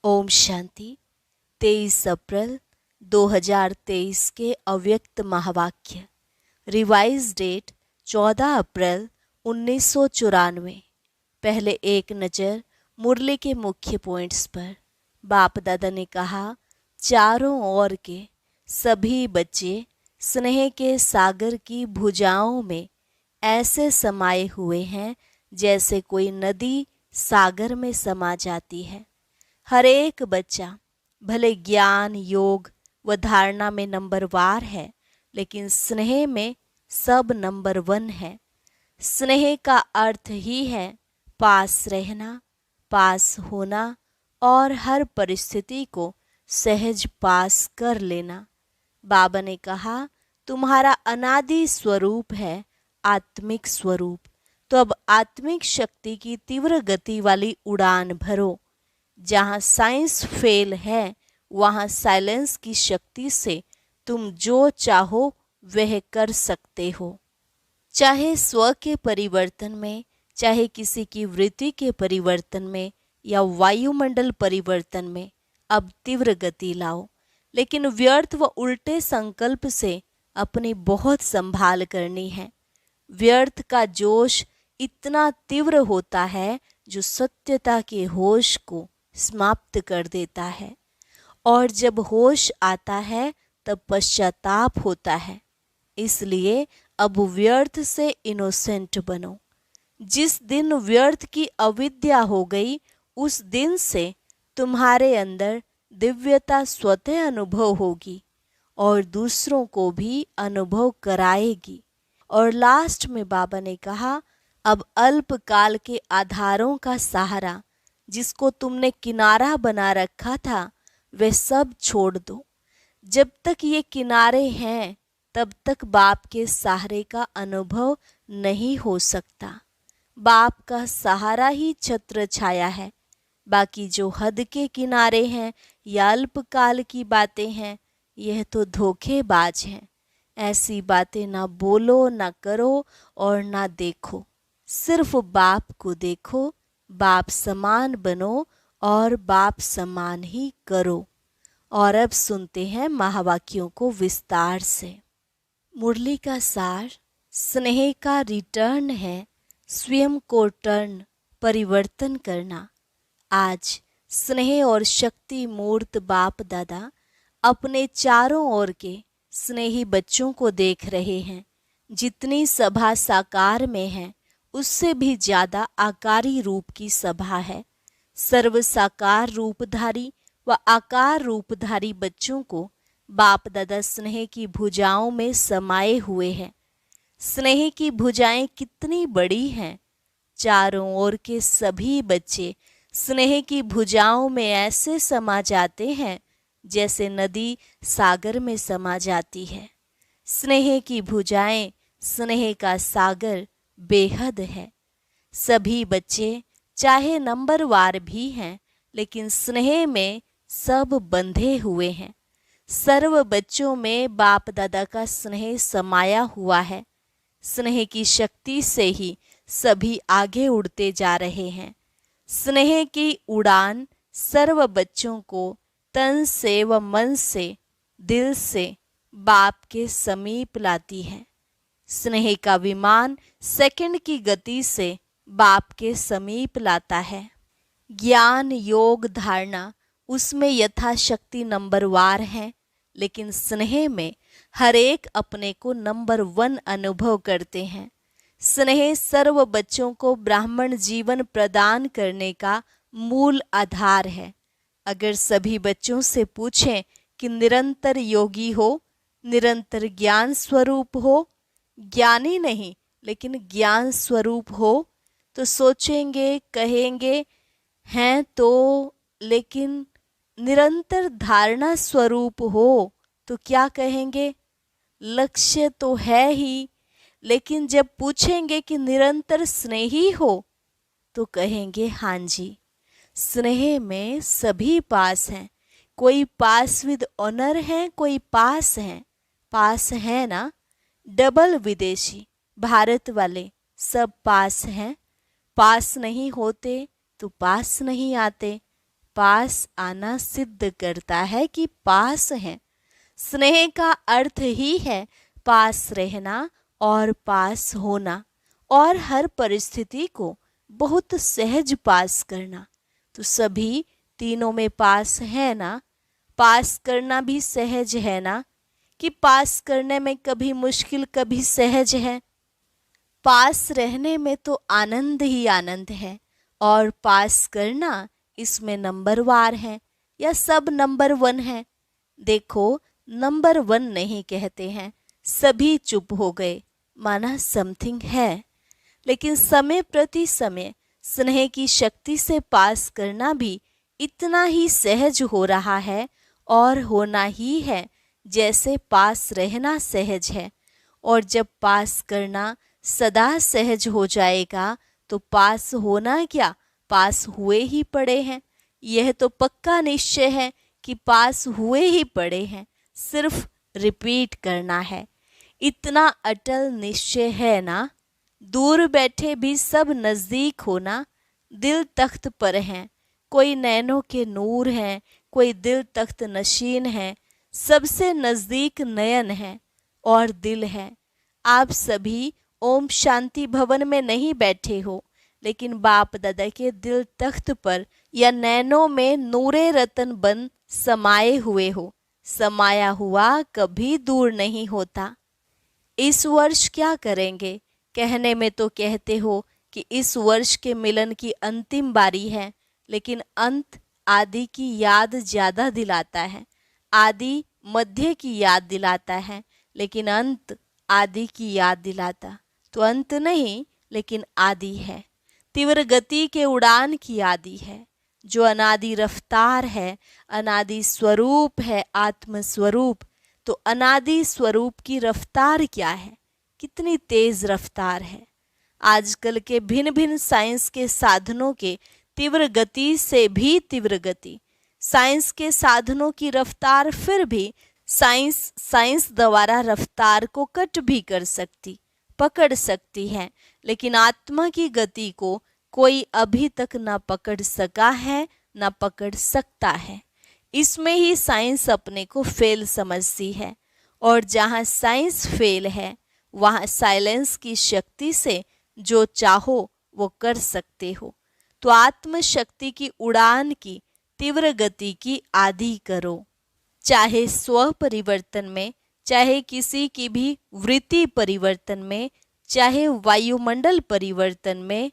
ओम शांति। 23 अप्रैल 2023 के अव्यक्त महावाक्य। रिवाइज डेट 14 अप्रैल 1994। पहले एक नज़र मुरली के मुख्य पॉइंट्स पर। बाप दादा ने कहा, चारों ओर के सभी बच्चे स्नेह के सागर की भुजाओं में ऐसे समाये हुए हैं जैसे कोई नदी सागर में समा जाती है। हर एक बच्चा भले ज्ञान, योग व धारणा में नंबरवार है, लेकिन स्नेह में सब नंबर 1 है। स्नेह का अर्थ ही है पास रहना, पास होना और हर परिस्थिति को सहज पास कर लेना। बाबा ने कहा, तुम्हारा अनादि स्वरूप है आत्मिक स्वरूप, तो अब आत्मिक शक्ति की तीव्र गति वाली उड़ान भरो। जहाँ साइंस फेल है, वहाँ साइलेंस की शक्ति से तुम जो चाहो वह कर सकते हो। चाहे स्व के परिवर्तन में, चाहे किसी की वृत्ति के परिवर्तन में या वायुमंडल परिवर्तन में, अब तीव्र गति लाओ। लेकिन व्यर्थ व उल्टे संकल्प से अपनी बहुत संभाल करनी है। व्यर्थ का जोश इतना तीव्र होता है जो सत्यता के होश को समाप्त कर देता है, और जब होश आता है तब पश्चाताप होता है। इसलिए अब व्यर्थ से इनोसेंट बनो। जिस दिन व्यर्थ की अविद्या हो गई, उस दिन से तुम्हारे अंदर दिव्यता स्वतः अनुभव होगी और दूसरों को भी अनुभव कराएगी। और लास्ट में बाबा ने कहा, अब अल्पकाल के आधारों का सहारा, जिसको तुमने किनारा बना रखा था, वे सब छोड़ दो। जब तक ये किनारे हैं तब तक बाप के सहारे का अनुभव नहीं हो सकता। बाप का सहारा ही छत्र छाया है। बाकी जो हद के किनारे हैं या अल्पकाल की बातें हैं, यह तो धोखेबाज हैं। ऐसी बातें ना बोलो, ना करो और ना देखो। सिर्फ बाप को देखो, बाप समान बनो और बाप समान ही करो। और अब सुनते हैं महावाक्यों को विस्तार से। मुरली का सार स्नेह का रिटर्न है, स्वयं को टर्न परिवर्तन करना। आज स्नेह और शक्ति मूर्त बाप दादा अपने चारों ओर के स्नेही बच्चों को देख रहे हैं। जितनी सभा साकार में है, उससे भी ज्यादा आकारी रूप की सभा है। सर्व साकार रूपधारी व आकार रूपधारी बच्चों को बाप दादा स्नेह की भुजाओं में समाये हुए हैं। स्नेह की भुजाएं कितनी बड़ी हैं। चारों ओर के सभी बच्चे स्नेह की भुजाओं में ऐसे समा जाते हैं जैसे नदी सागर में समा जाती है। स्नेह की भुजाएं, स्नेह का सागर बेहद है। सभी बच्चे चाहे नंबरवार भी हैं, लेकिन स्नेह में सब बंधे हुए हैं। सर्व बच्चों में बाप दादा का स्नेह समाया हुआ है। स्नेह की शक्ति से ही सभी आगे उड़ते जा रहे हैं। स्नेह की उड़ान सर्व बच्चों को तन से व मन से, दिल से बाप के समीप लाती है। स्नेह का विमान सेकंड की गति से बाप के समीप लाता है। ज्ञान, योग, धारणा उसमें यथाशक्ति नंबरवार हैं, लेकिन स्नेह में हर एक अपने को नंबर 1 अनुभव करते हैं। स्नेह सर्व बच्चों को ब्राह्मण जीवन प्रदान करने का मूल आधार है। अगर सभी बच्चों से पूछें कि निरंतर योगी हो, निरंतर ज्ञान स्वरूप हो, ज्ञानी नहीं लेकिन ज्ञान स्वरूप हो, तो सोचेंगे, कहेंगे हैं तो, लेकिन निरंतर धारणा स्वरूप हो तो क्या कहेंगे? लक्ष्य तो है ही, लेकिन जब पूछेंगे कि निरंतर स्नेही हो तो कहेंगे हाँ जी। स्नेह में सभी पास हैं। कोई पास विद ऑनर है, कोई पास है। पास है ना, डबल विदेशी, भारत वाले सब पास हैं। पास नहीं होते तो पास नहीं आते। पास आना सिद्ध करता है कि पास हैं। स्नेह का अर्थ ही है पास रहना और पास होना, और हर परिस्थिति को बहुत सहज पास करना। तो सभी तीनों में पास है ना? पास करना भी सहज है ना? कि पास करने में कभी मुश्किल कभी सहज है? पास रहने में तो आनंद ही आनंद है, और पास करना इसमें नंबरवार है या सब नंबर 1 है। देखो, नंबर 1 नहीं कहते हैं, सभी चुप हो गए, माना समथिंग है। लेकिन समय प्रति समय स्नेह की शक्ति से पास करना भी इतना ही सहज हो रहा है और होना ही है जैसे पास रहना सहज है। और जब पास करना सदा सहज हो जाएगा तो पास होना क्या, पास हुए ही पड़े हैं। यह तो पक्का निश्चय है कि पास हुए ही पड़े हैं, सिर्फ रिपीट करना है। इतना अटल निश्चय है ना? दूर बैठे भी सब नज़दीक होना, दिल तख्त पर हैं, कोई नैनों के नूर हैं, कोई दिल तख्त नशीन है, सबसे नज़दीक नयन है और दिल है। आप सभी ओम शांति भवन में नहीं बैठे हो, लेकिन बाप दादा के दिल तख्त पर या नैनों में नूरे रतन बन समाये हुए हो। समाया हुआ कभी दूर नहीं होता। इस वर्ष क्या करेंगे? कहने में तो कहते हो कि इस वर्ष के मिलन की अंतिम बारी है, लेकिन अंत आदि की याद ज़्यादा दिलाता है। आदि मध्य की याद दिलाता है, लेकिन अंत आदि की याद दिलाता तो अंत नहीं, लेकिन आदि है। तीव्र गति के उड़ान की आदि है, जो अनादि रफ्तार है, अनादि स्वरूप है, आत्म स्वरूप। तो अनादि स्वरूप की रफ्तार क्या है? कितनी तेज रफ्तार है। आजकल के भिन्न भिन्न साइंस के साधनों के तीव्र गति से भी तीव्र गति, साइंस के साधनों की रफ्तार फिर भी साइंस द्वारा रफ्तार को कट भी कर सकती, पकड़ सकती है, लेकिन आत्मा की गति को कोई अभी तक ना पकड़ सका है ना पकड़ सकता है। इसमें ही साइंस अपने को फेल समझती है, और जहाँ साइंस फेल है वहाँ साइलेंस की शक्ति से जो चाहो वो कर सकते हो। तो आत्म शक्ति की उड़ान की तीव्र गति की आदि करो, चाहे स्व परिवर्तन में, चाहे किसी की भी वृत्ति परिवर्तन में, चाहे वायुमंडल परिवर्तन में,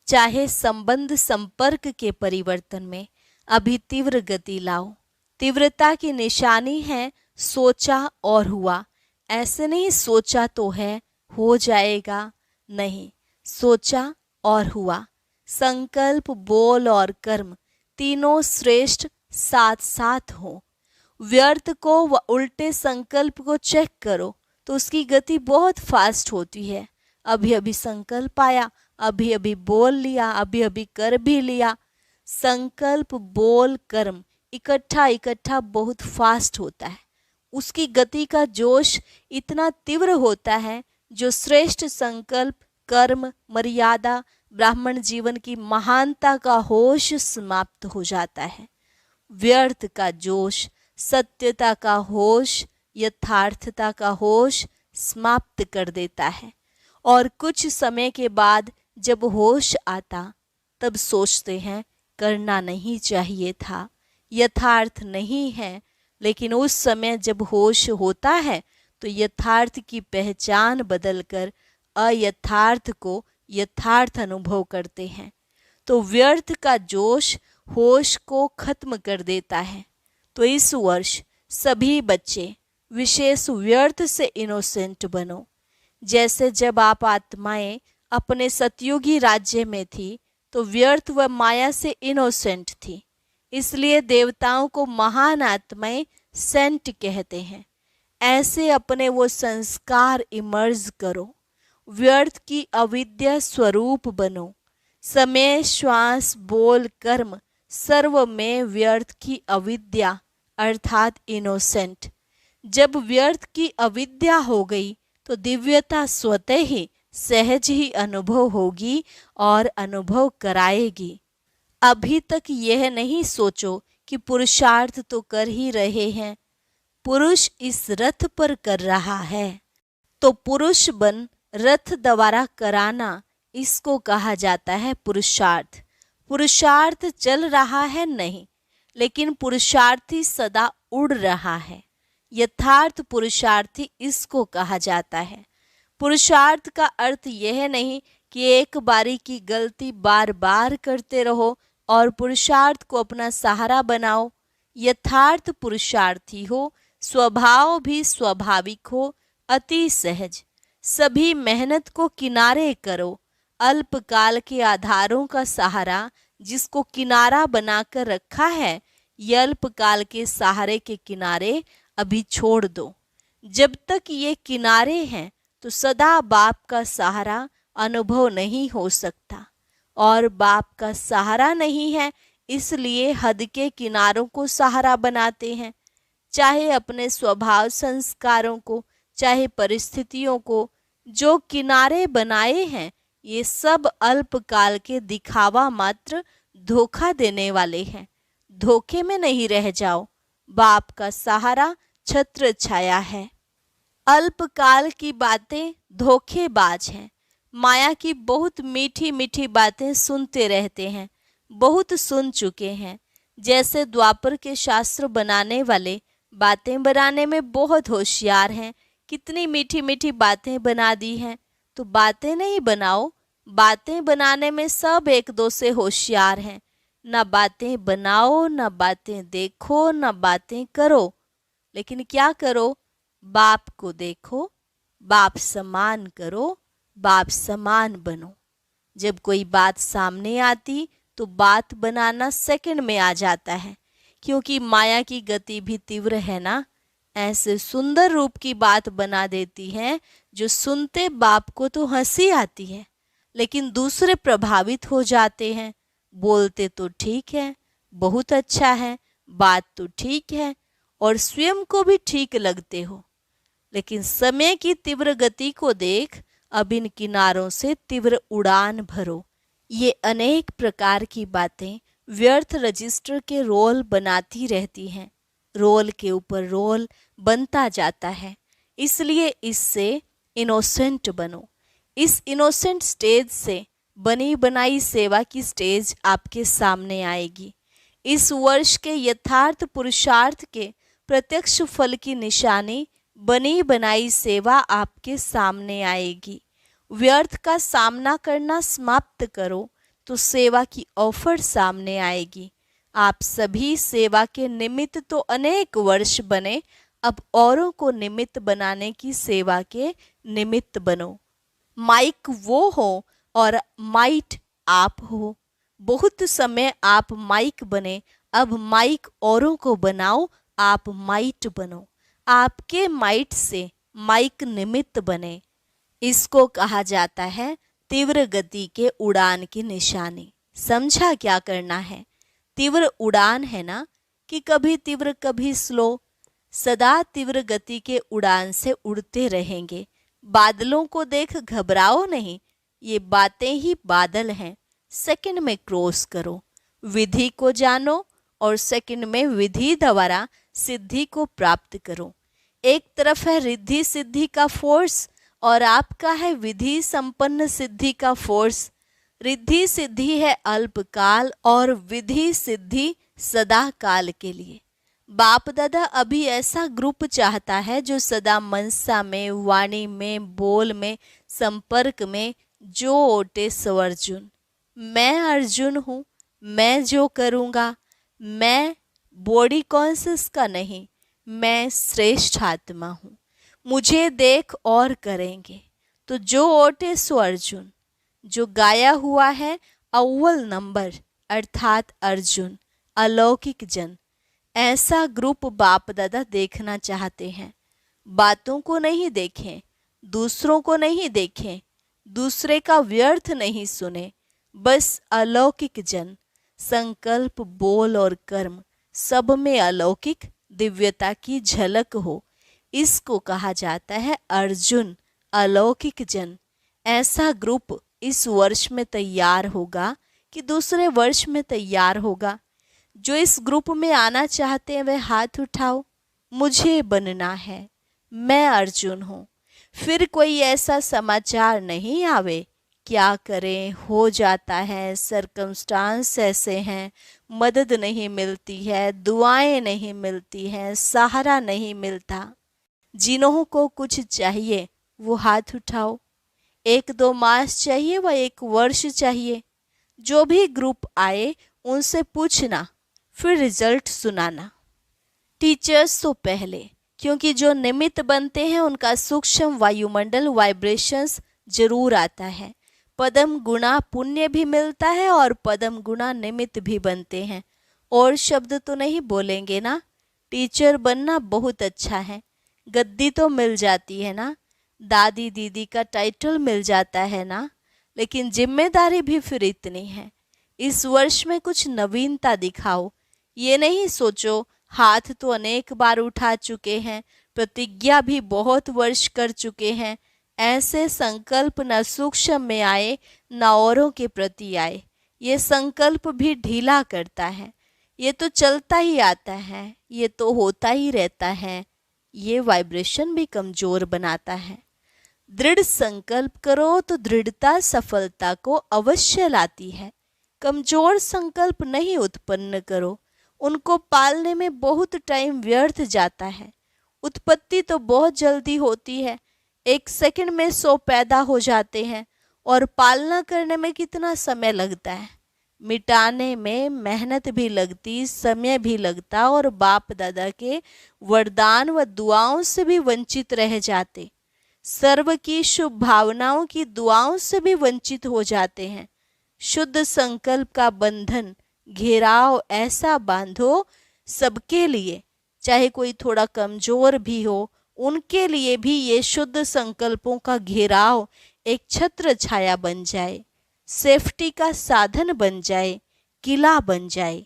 चाहे संबंध संपर्क के परिवर्तन में। अभी तीव्र गति लाओ। तीव्रता की निशानी है सोचा और हुआ। ऐसे नहीं सोचा तो है हो जाएगा, नहीं, सोचा और हुआ। संकल्प, बोल और कर्म तीनों श्रेष्ठ साथ साथ हो। व्यर्थ को व उल्टे संकल्प को चेक करो तो उसकी गति बहुत फास्ट होती है। अभी अभी संकल्प आया, अभी अभी बोल लिया, अभी अभी कर भी लिया। संकल्प, बोल, कर्म इकट्ठा इकट्ठा बहुत फास्ट होता है। उसकी गति का जोश इतना तीव्र होता है, जो श्रेष्ठ संकल्प, कर्म, मर्यादा, ब्राह्मण जीवन की महानता का होश समाप्त हो जाता है। व्यर्थ का जोश, सत्यता का होश, यथार्थता का होश समाप्त कर देता है। और कुछ समय के बाद जब होश आता तब सोचते हैं करना नहीं चाहिए था, यथार्थ नहीं है। लेकिन उस समय जब होश होता है तो यथार्थ की पहचान बदलकर अयथार्थ को यथार्थ अनुभव करते हैं। तो व्यर्थ का जोश होश को खत्म कर देता है। तो इस वर्ष सभी बच्चे विशेष व्यर्थ से इनोसेंट बनो। जैसे जब आप आत्माएं अपने सतयुगी राज्य में थी तो व्यर्थ व माया से इनोसेंट थी, इसलिए देवताओं को महान आत्माएं सेंट कहते हैं। ऐसे अपने वो संस्कार इमर्ज करो, व्यर्थ की अविद्या स्वरूप बनो। समय, श्वास, बोल, कर्म सर्व में व्यर्थ की अविद्या अर्थात इनोसेंट। जब व्यर्थ की अविद्या हो गई तो दिव्यता स्वतः ही सहज ही अनुभव होगी और अनुभव कराएगी। अभी तक यह नहीं सोचो कि पुरुषार्थ तो कर ही रहे हैं, पुरुष इस रथ पर कर रहा है। तो पुरुष बन रथ द्वारा कराना, इसको कहा जाता है पुरुषार्थ। पुरुषार्थ चल रहा है नहीं, लेकिन पुरुषार्थी सदा उड़ रहा है। यथार्थ पुरुषार्थी इसको कहा जाता है। पुरुषार्थ का अर्थ यह नहीं कि एक बारी की गलती बार बार करते रहो और पुरुषार्थ को अपना सहारा बनाओ। यथार्थ पुरुषार्थी हो, स्वभाव भी स्वाभाविक हो, अति सहज। सभी मेहनत को किनारे करो। अल्पकाल के आधारों का सहारा जिसको किनारा बनाकर रखा है, यह अल्पकाल के सहारे के किनारे अभी छोड़ दो। जब तक ये किनारे हैं तो सदा बाप का सहारा अनुभव नहीं हो सकता, और बाप का सहारा नहीं है इसलिए हद के किनारों को सहारा बनाते हैं। चाहे अपने स्वभाव संस्कारों को, चाहे परिस्थितियों को, जो किनारे बनाए हैं ये सब अल्पकाल के दिखावा मात्र, धोखा देने वाले हैं। धोखे में नहीं रह जाओ। बाप का सहारा छत्र छाया है। अल्पकाल की बातें धोखेबाज हैं। माया की बहुत मीठी मीठी बातें सुनते रहते हैं, बहुत सुन चुके हैं। जैसे द्वापर के शास्त्र बनाने वाले बातें बनाने में बहुत होशियार हैं, कितनी मीठी मीठी बातें बना दी हैं। तो बातें नहीं बनाओ, बातें बनाने में सब एक दो से होशियार हैं। न बातें बनाओ, न बातें देखो, न बातें करो, लेकिन क्या करो? बाप को देखो, बाप समान करो, बाप समान बनो। जब कोई बात सामने आती तो बात बनाना सेकंड में आ जाता है, क्योंकि माया की गति भी तीव्र है ना। ऐसे सुंदर रूप की बात बना देती है जो सुनते बाप को तो हंसी आती है, लेकिन दूसरे प्रभावित हो जाते हैं। बोलते तो ठीक है, बहुत अच्छा है, बात तो ठीक है और स्वयं को भी ठीक लगते हो, लेकिन समय की तीव्र गति को देख अब इन किनारों से तीव्र उड़ान भरो। ये अनेक प्रकार की बातें व्यर्थ रजिस्टर के रोल बनाती रहती हैं। रोल के ऊपर रोल बनता जाता है, इसलिए इससे इनोसेंट बनो। इस इनोसेंट स्टेज से बनी बनाई सेवा की स्टेज आपके सामने आएगी। इस वर्ष के यथार्थ पुरुषार्थ के प्रत्यक्ष फल की निशानी बनी बनाई सेवा आपके सामने आएगी। व्यर्थ का सामना करना समाप्त करो तो सेवा की ऑफर सामने आएगी। आप सभी सेवा के निमित्त तो अनेक वर्ष बने, अब औरों को निमित्त बनाने की सेवा के निमित्त बनो। माइक वो हो और माइट आप हो। बहुत समय आप माइक बने, अब माइक औरों को बनाओ, आप माइट बनो। आपके माइट से माइक निमित्त बने। इसको कहा जाता है तीव्र गति के उड़ान की निशानी। समझा क्या करना है? तीव्र उड़ान है ना, कि कभी तीव्र कभी स्लो, सदा तीव्र गति के उड़ान से उड़ते रहेंगे। बादलों को देख घबराओ नहीं, ये बातें ही बादल हैं। सेकंड में क्रॉस करो, विधि को जानो और सेकंड में विधि द्वारा सिद्धि को प्राप्त करो। एक तरफ है रिद्धि सिद्धि का फोर्स और आपका है विधि संपन्न सिद्धि का फोर्स। रिद्धि सिद्धि है अल्पकाल और विधि सिद्धि सदा काल के लिए। बाप दादा अभी ऐसा ग्रुप चाहता है जो सदा मनसा में, वाणी में, बोल में, संपर्क में जो ओटे सो अर्जुन। मैं अर्जुन हूँ, मैं जो करूँगा, मैं बॉडी कॉन्शियस का नहीं, मैं श्रेष्ठ आत्मा हूँ, मुझे देख और करेंगे। तो जो ओटे सो अर्जुन, जो गाया हुआ है अव्वल नंबर अर्थात अर्जुन, अलौकिक जन, ऐसा ग्रुप बाप दादा देखना चाहते हैं। बातों को नहीं देखें, दूसरों को नहीं देखें, दूसरे का व्यर्थ नहीं सुने, बस अलौकिक जन, संकल्प, बोल और कर्म सब में अलौकिक दिव्यता की झलक हो। इसको कहा जाता है अर्जुन, अलौकिक जन। ऐसा ग्रुप इस वर्ष में तैयार होगा कि दूसरे वर्ष में तैयार होगा। जो इस ग्रुप में आना चाहते हैं वे हाथ उठाओ। मुझे बनना है, मैं अर्जुन हूँ। फिर कोई ऐसा समाचार नहीं आवे, क्या करें, हो जाता है, सरकमस्टांस ऐसे हैं, मदद नहीं मिलती है, दुआएं नहीं मिलती हैं, सहारा नहीं मिलता। जिन्हों को कुछ चाहिए वो हाथ उठाओ। 1-2 मास चाहिए व 1 वर्ष चाहिए। जो भी ग्रुप आए उनसे पूछना, फिर रिजल्ट सुनाना। टीचर्स तो पहले, क्योंकि जो निमित्त बनते हैं उनका सूक्ष्म वायुमंडल वाइब्रेशंस जरूर आता है। पदम गुणा पुण्य भी मिलता है और पदम गुणा निमित्त भी बनते हैं। और शब्द तो नहीं बोलेंगे ना। टीचर बनना बहुत अच्छा है, गद्दी तो मिल जाती है ना, दादी दीदी का टाइटल मिल जाता है ना, लेकिन जिम्मेदारी भी फिर इतनी है। इस वर्ष में कुछ नवीनता दिखाओ। ये नहीं सोचो हाथ तो अनेक बार उठा चुके हैं, प्रतिज्ञा भी बहुत वर्ष कर चुके हैं। ऐसे संकल्प न सूक्ष्म में आए न औरों के प्रति आए। ये संकल्प भी ढीला करता है। ये तो चलता ही आता है, ये तो होता ही रहता है। ये वाइब्रेशन भी कमजोर बनाता है। दृढ़ संकल्प करो तो दृढ़ता सफलता को अवश्य लाती है। कमजोर संकल्प नहीं उत्पन्न करो, उनको पालने में बहुत टाइम व्यर्थ जाता है। उत्पत्ति तो बहुत जल्दी होती है, 1 सेकंड में 100 पैदा हो जाते हैं, और पालना करने में कितना समय लगता है। मिटाने में मेहनत भी लगती, समय भी लगता, और बाप दादा के वरदान व दुआओं से भी वंचित रह जाते। सर्व की शुभ भावनाओं की दुआओं से भी वंचित हो जाते हैं। शुद्ध संकल्प का बंधन घेराव ऐसा बांधो सबके लिए, चाहे कोई थोड़ा कमजोर भी हो, उनके लिए भी ये शुद्ध संकल्पों का घेराव एक छत्र छाया बन जाए, सेफ्टी का साधन बन जाए, किला बन जाए।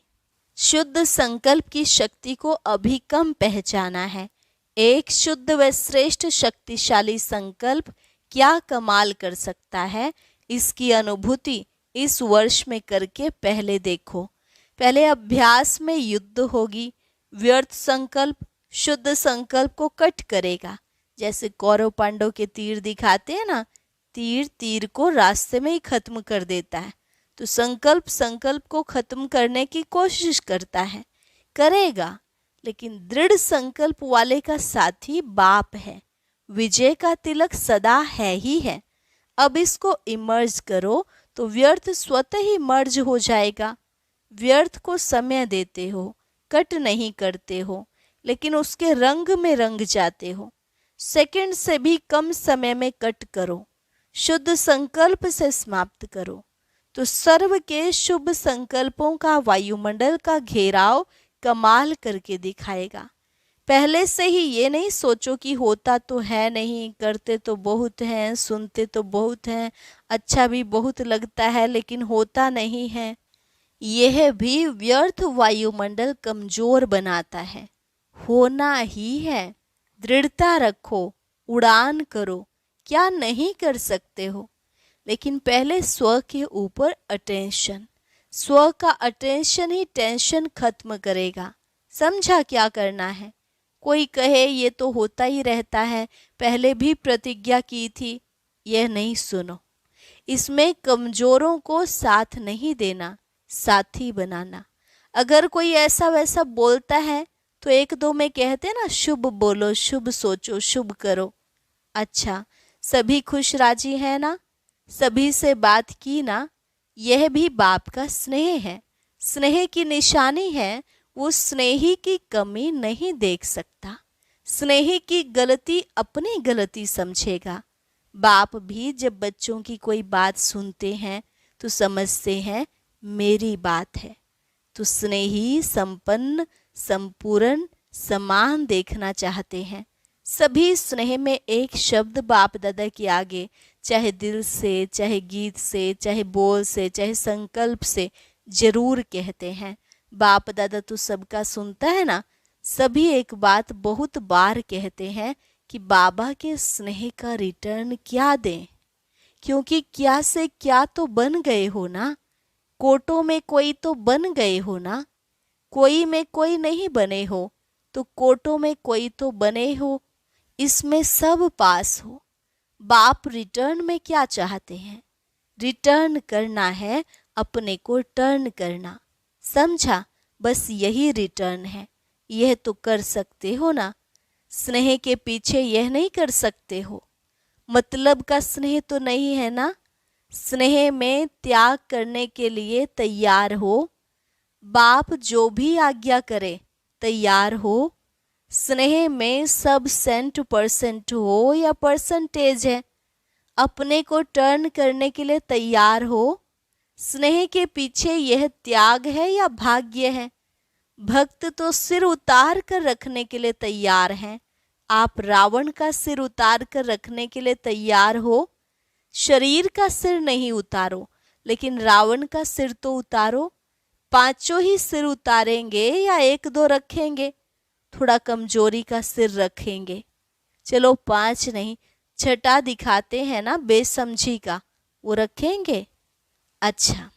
शुद्ध संकल्प की शक्ति को अभी कम पहचाना है। एक शुद्ध व श्रेष्ठ शक्तिशाली संकल्प क्या कमाल कर सकता है, इसकी अनुभूति इस वर्ष में करके पहले देखो। पहले अभ्यास में युद्ध होगी। व्यर्थ संकल्प शुद्ध संकल्प को कट करेगा। जैसे कौरव पांडव के तीर दिखाते हैं ना, तीर तीर को रास्ते में ही खत्म कर देता है। तो संकल्प को खत्म करने की कोशिश करता है, करेगा, लेकिन दृढ़ संकल्प वाले का साथी बाप है। विजय का तिलक सदा है ही है। अब इसको इमर्ज करो तो व्यर्थ स्वतः ही मर्ज हो जाएगा। व्यर्थ को समय देते हो, कट नहीं करते हो, लेकिन उसके रंग में रंग जाते हो। सेकंड से भी कम समय में कट करो, शुद्ध संकल्प से समाप्त करो, तो सर्व के शुभ संकल्पों का वायुमंडल का घेराव कमाल करके दिखाएगा। पहले से ही ये नहीं सोचो कि होता तो है नहीं, करते तो बहुत हैं, सुनते तो बहुत हैं, अच्छा भी बहुत लगता है, लेकिन होता नहीं है। यह भी व्यर्थ वायुमंडल कमजोर बनाता है। होना ही है। दृढ़ता रखो, उड़ान करो। क्या नहीं कर सकते हो, लेकिन पहले स्व के ऊपर अटेंशन। स्व का अटेंशन ही टेंशन खत्म करेगा। समझा क्या करना है। कोई कहे ये तो होता ही रहता है, पहले भी प्रतिज्ञा की थी, यह नहीं सुनो। इसमें कमजोरों को साथ नहीं देना, साथी बनाना। अगर कोई ऐसा वैसा बोलता है तो 1-2 में कहते ना, शुभ बोलो, शुभ सोचो, शुभ करो। अच्छा, सभी खुश राजी है ना, सभी से बात की ना, यह भी बाप का स्नेह है। स्नेह की निशानी है, वो स्नेही की कमी नहीं देख सकता। स्नेही की गलती अपनी गलती समझेगा। बाप भी जब बच्चों की कोई बात सुनते हैं तो समझते हैं मेरी बात है। तो स्नेही संपन्न संपूर्ण समान देखना चाहते हैं। सभी स्नेह में एक शब्द बाप दादा के आगे, चाहे दिल से, चाहे गीत से, चाहे बोल से, चाहे संकल्प से, जरूर कहते हैं। बाप दादा तो सबका सुनता है ना। सभी एक बात बहुत बार कहते हैं कि बाबा के स्नेह का रिटर्न क्या दें, क्योंकि क्या से क्या तो बन गए हो ना। कोटों में कोई तो बन गए हो ना, कोई में कोई नहीं बने हो, तो कोटों में कोई तो बने हो, इसमें सब पास हो। बाप रिटर्न में क्या चाहते हैं? रिटर्न करना है, अपने को टर्न करना। समझा? बस यही रिटर्न है। यह तो कर सकते हो ना। स्नेह के पीछे यह नहीं कर सकते हो? मतलब का स्नेह तो नहीं है ना। स्नेह में त्याग करने के लिए तैयार हो। बाप जो भी आज्ञा करे तैयार हो। स्नेह में सब 100% हो या परसेंटेज है, अपने को टर्न करने के लिए तैयार हो। स्नेह के पीछे यह त्याग है या भाग्य है? भक्त तो सिर उतार कर रखने के लिए तैयार हैं। आप रावण का सिर उतार कर रखने के लिए तैयार हो। शरीर का सिर नहीं उतारो, लेकिन रावण का सिर तो उतारो। पांचों ही सिर उतारेंगे या एक दो रखेंगे? थोड़ा कमजोरी का सिर रखेंगे। चलो 5 नहीं, 6 दिखाते हैं ना बेसमझी का, वो रखेंगे। अच्छा,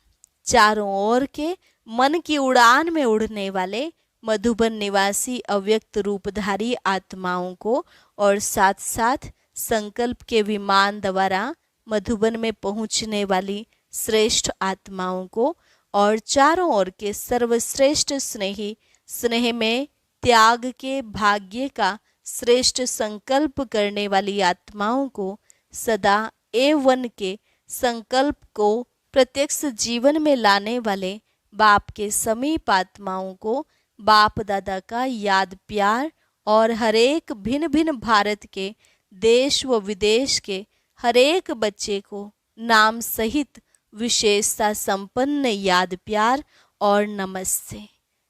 चारों ओर के मन की उड़ान में उड़ने वाले मधुबन निवासी अव्यक्त रूपधारी आत्माओं को और साथ साथ संकल्प के विमान द्वारा मधुबन में पहुंचने वाली श्रेष्ठ आत्माओं को और चारों ओर के सर्वश्रेष्ठ स्नेही, स्नेह में त्याग के भाग्य का श्रेष्ठ संकल्प करने वाली आत्माओं को सदा A1 के संकल्प को प्रत्यक्ष जीवन में लाने वाले बाप के समीप आत्माओं को बाप दादा का याद प्यार और हरेक भिन्न भिन्न भारत के देश व विदेश के हरेक बच्चे को नाम सहित विशेषता संपन्न याद प्यार और नमस्ते।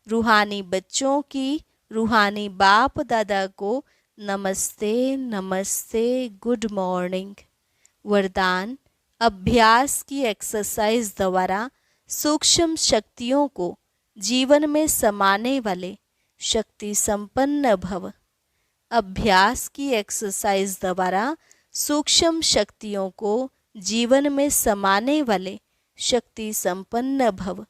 रूहानी बच्चों की रूहानी बाप दादा को नमस्ते नमस्ते, गुड मॉर्निंग। वरदान: अभ्यास की एक्सरसाइज द्वारा सूक्ष्म शक्तियों को जीवन में समाने वाले शक्ति संपन्न भव। अभ्यास की एक्सरसाइज द्वारा सूक्ष्म शक्तियों को जीवन में समाने वाले शक्ति संपन्न भव।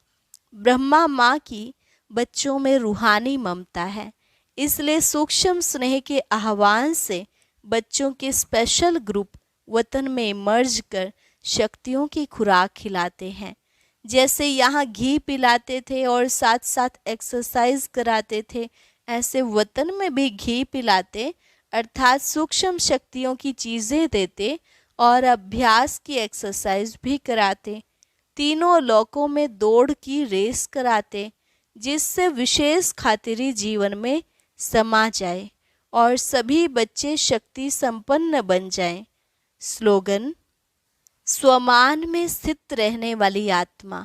ब्रह्मा माँ की बच्चों में रूहानी ममता है, इसलिए सूक्ष्म स्नेह के आह्वान से बच्चों के स्पेशल ग्रुप वतन में मर्ज कर शक्तियों की खुराक खिलाते हैं। जैसे यहाँ घी पिलाते थे और साथ साथ एक्सरसाइज कराते थे, ऐसे वतन में भी घी पिलाते, अर्थात सूक्ष्म शक्तियों की चीज़ें देते और अभ्यास की एक्सरसाइज भी कराते। तीनों लोकों में दौड़ की रेस कराते, जिससे विशेष खातिरी जीवन में समा जाए और सभी बच्चे शक्ति संपन्न बन जाएं। स्लोगन: स्वमान में स्थित रहने वाली आत्मा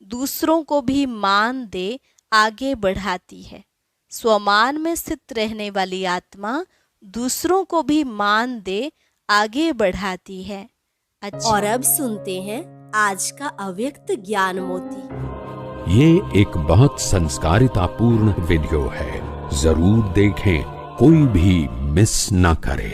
दूसरों को भी मान दे आगे बढ़ाती है। स्वमान में स्थित रहने वाली आत्मा दूसरों को भी मान दे आगे बढ़ाती है। अच्छा, और अब सुनते हैं आज का अव्यक्त ज्ञान मोती। ये एक बहुत संस्कारितापूर्ण वीडियो है, जरूर देखें, कोई भी मिस ना करे।